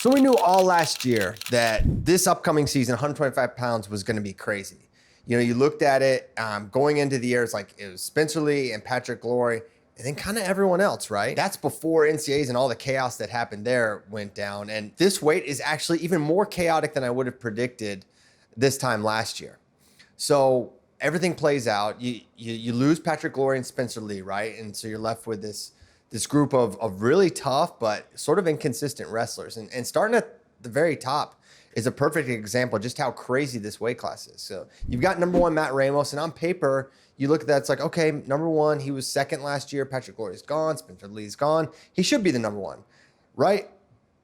So we knew all last year that this upcoming season, 125 pounds, was going to be crazy. You know, you looked at it going into the year, it was Spencer Lee and Patrick Glory, and then kind of everyone else, right? That's before NCAAs and all the chaos that happened there went down. And this weight is actually even more chaotic than I would have predicted this time last year. So everything plays out. You lose Patrick Glory and Spencer Lee, right? And so you're left with this group of really tough but sort of inconsistent wrestlers. And starting at the very top is a perfect example of just how crazy this weight class is. So you've got number one, Matt Ramos, and on paper, you look at that, it's like, okay, number one, he was second last year. Patrick Glory's gone. Spencer Lee's gone. He should be the number one, right?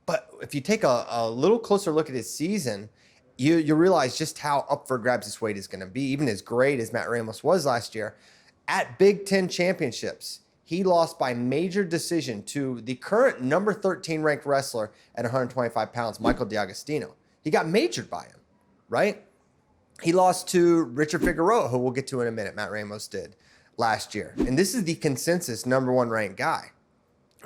But if you take a little closer look at his season, you realize just how up for grabs this weight is going to be. Even as great as Matt Ramos was last year, at Big Ten championships, he lost by major decision to the current number 13 ranked wrestler at 125 pounds, Michael D'Agostino. He got majored by him, right? He lost to Richard Figueroa, who we'll get to in a minute. Matt Ramos did last year. And this is the consensus number one ranked guy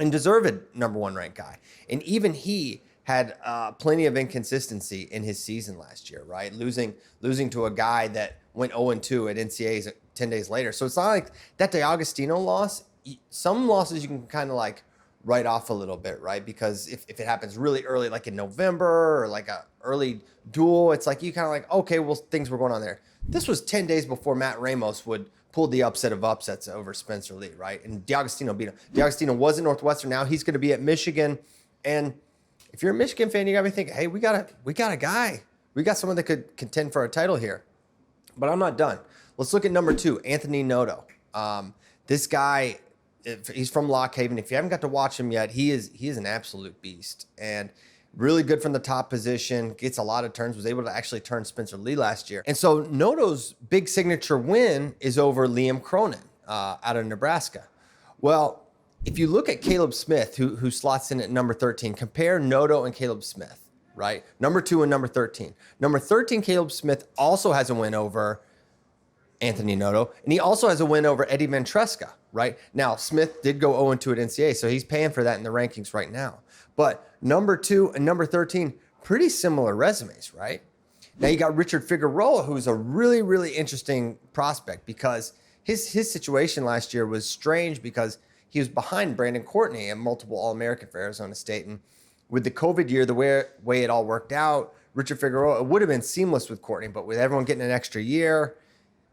and deserved number one ranked guy. And even he had plenty of inconsistency in his season last year, right? Losing to a guy that went 0-2 at NCAAs 10 days later. So it's not like that D'Agostino loss. Some losses you can kind of like write off a little bit, right? Because if it happens really early, like in November or like a early duel, it's like you kind of like, okay, well, things were going on there. This was 10 days before Matt Ramos would pull the upset of upsets over Spencer Lee, right? And D'Agostino beat him. D'Agostino was at Northwestern. Now he's going to be at Michigan. And if you're a Michigan fan, you got to be thinking, hey, we got a guy. We got someone that could contend for a title here. But I'm not done. Let's look at number two, Anthony Noto. This guy, he's from Lock Haven. If you haven't got to watch him yet, he is an absolute beast and really good from the top position, gets a lot of turns, was able to actually turn Spencer Lee last year. And so Noto's big signature win is over Liam Cronin out of Nebraska. Well, if you look at Caleb Smith, who slots in at number 13, compare Noto and Caleb Smith, right? Number 2 and number 13. Number 13, Caleb Smith also has a win over Anthony Noto, and he also has a win over Eddie Ventresca, right? Now, Smith did go 0-2 at NCAA, so he's paying for that in the rankings right now. But number 2 and number 13, pretty similar resumes, right? Now you got Richard Figueroa, who's a really, really interesting prospect because his situation last year was strange because he was behind Brandon Courtney at multiple All-American for Arizona State. And with the COVID year, the way it all worked out, Richard Figueroa, it would have been seamless with Courtney, but with everyone getting an extra year,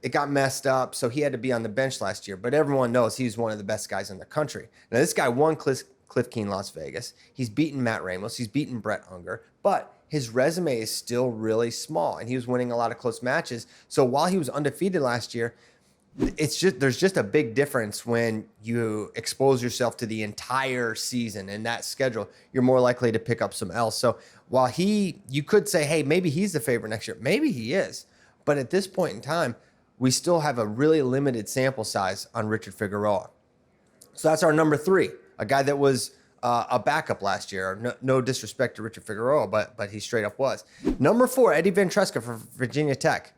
it got messed up, so he had to be on the bench last year. But everyone knows he's one of the best guys in the country. Now, this guy won Cliff Keen Las Vegas. He's beaten Matt Ramos. He's beaten Brett Unger. But his resume is still really small, and he was winning a lot of close matches. So while he was undefeated last year, there's just a big difference when you expose yourself to the entire season and that schedule. You're more likely to pick up some else. So while you could say, hey, maybe he's the favorite next year. Maybe he is. But at this point in time, we still have a really limited sample size on Richard Figueroa. So that's our number 3, a guy that was a backup last year. No disrespect to Richard Figueroa, but he straight up was. Number 4, Eddie Ventresca for Virginia Tech.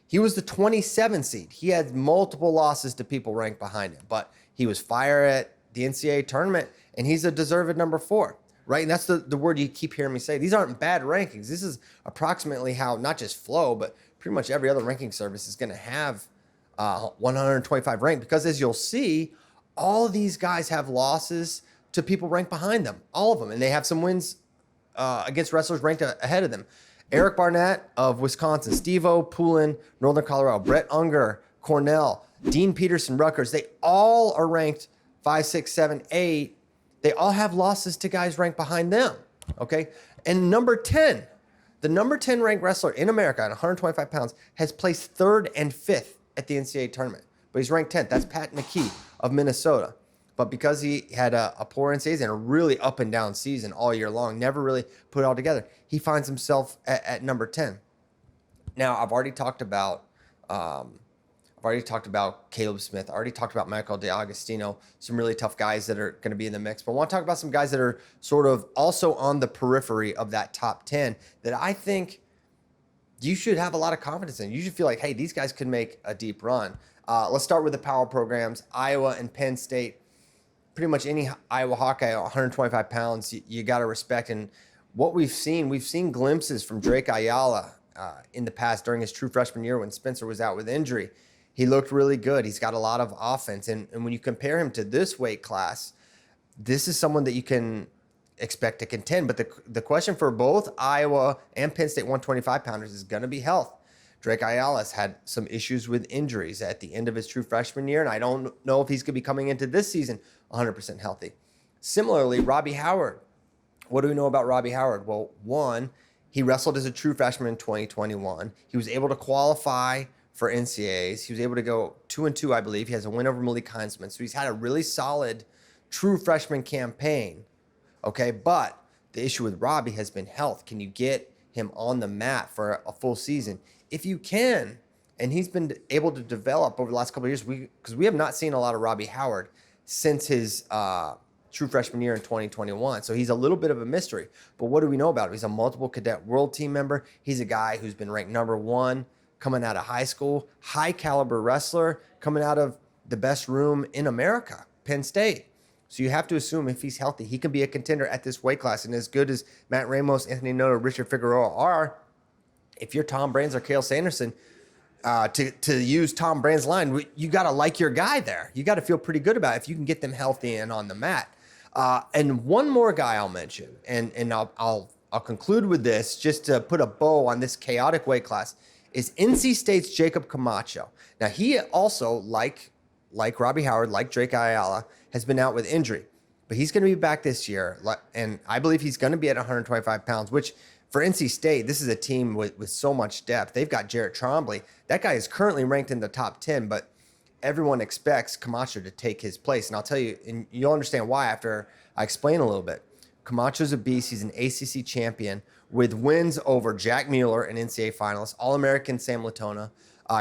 He was the 27 seed. He had multiple losses to people ranked behind him, but he was fire at the NCAA tournament, and he's a deserved number 4, right? And that's the word you keep hearing me say. These aren't bad rankings. This is approximately how not just Flow, but pretty much every other ranking service is going to have 125 ranked because, as you'll see, all of these guys have losses to people ranked behind them, all of them, and they have some wins against wrestlers ranked ahead of them. Eric Barnett of Wisconsin, Steve-O Poulin, Northern Colorado, Brett Unger, Cornell, Dean Peterson, Rutgers, they all are ranked 5, 6, 7, 8. They all have losses to guys ranked behind them, okay? And number 10, the number 10 ranked wrestler in America at 125 pounds has placed 3rd and 5th at the NCAA tournament, but he's ranked 10th. That's Pat McKee of Minnesota. But because he had a poor NCAAs and a really up and down season all year long, never really put it all together, he finds himself at number 10. Now, I've already talked about Caleb Smith. I already talked about Michael D'Agostino, some really tough guys that are going to be in the mix. But I want to talk about some guys that are sort of also on the periphery of that top 10 that I think you should have a lot of confidence in. You should feel like, hey, these guys could make a deep run. Let's start with the power programs, Iowa and Penn State. Pretty much any Iowa Hawkeye at 125 pounds, you got to respect. And what we've seen glimpses from Drake Ayala in the past during his true freshman year when Spencer was out with injury. He looked really good. He's got a lot of offense. And when you compare him to this weight class, this is someone that you can expect to contend. But the question for both Iowa and Penn State 125-pounders is going to be health. Drake Ayala's had some issues with injuries at the end of his true freshman year, and I don't know if he's going to be coming into this season 100% healthy. Similarly, Robbie Howard. What do we know about Robbie Howard? Well, one, he wrestled as a true freshman in 2021. He was able to qualify for NCAAs. He was able to go 2-2, I believe. He has a win over Malik Heinzman. So he's had a really solid true freshman campaign. Okay, but the issue with Robbie has been health. Can you get him on the mat for a full season? If you can, and he's been able to develop over the last couple of years, because we have not seen a lot of Robbie Howard since his true freshman year in 2021. So he's a little bit of a mystery. But what do we know about him? He's a multiple cadet world team member. He's a guy who's been ranked #1 coming out of high school, high caliber wrestler coming out of the best room in America, Penn State. So you have to assume if he's healthy, he can be a contender at this weight class. And as good as Matt Ramos, Anthony Noto, Richard Figueroa are, if you're Tom Brands or Cale Sanderson, to use Tom Brand's line, you got to like your guy there. You got to feel pretty good about it if you can get them healthy and on the mat. And one more guy I'll mention, and I'll conclude with this just to put a bow on this chaotic weight class, is NC State's Jacob Camacho. Now, he also, like Robbie Howard, like Drake Ayala, has been out with injury. But he's going to be back this year, and I believe he's going to be at 125 pounds, which for NC State, this is a team with so much depth. They've got Jarrett Trombley. That guy is currently ranked in the top 10, but everyone expects Camacho to take his place. And I'll tell you, and you'll understand why after I explain a little bit. Camacho's a beast. He's an ACC champion with wins over Jack Mueller, an NCAA finalist, All-American Sam Latona,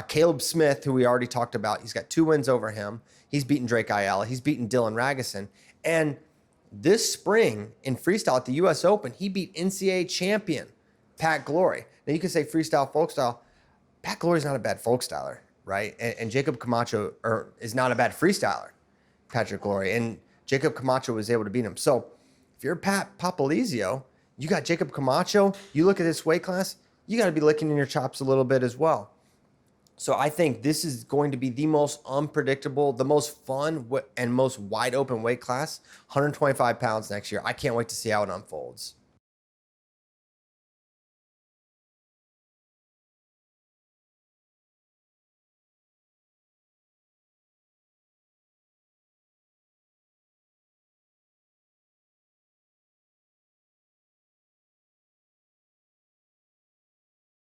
Caleb Smith, who we already talked about. He's got 2 wins over him. He's beaten Drake Ayala. He's beaten Dylan Ragusin. And this spring in freestyle at the U.S. Open, he beat NCAA champion Pat Glory. Now, you can say freestyle, folk style. Pat Glory's not a bad folk styler, right? And Jacob Camacho is not a bad freestyler, Patrick Glory. And Jacob Camacho was able to beat him. So if you're Pat Popolizio, you got Jacob Camacho, you look at this weight class, you got to be licking in your chops a little bit as well. So I think this is going to be the most unpredictable, the most fun and most wide open weight class, 125 pounds next year. I can't wait to see how it unfolds.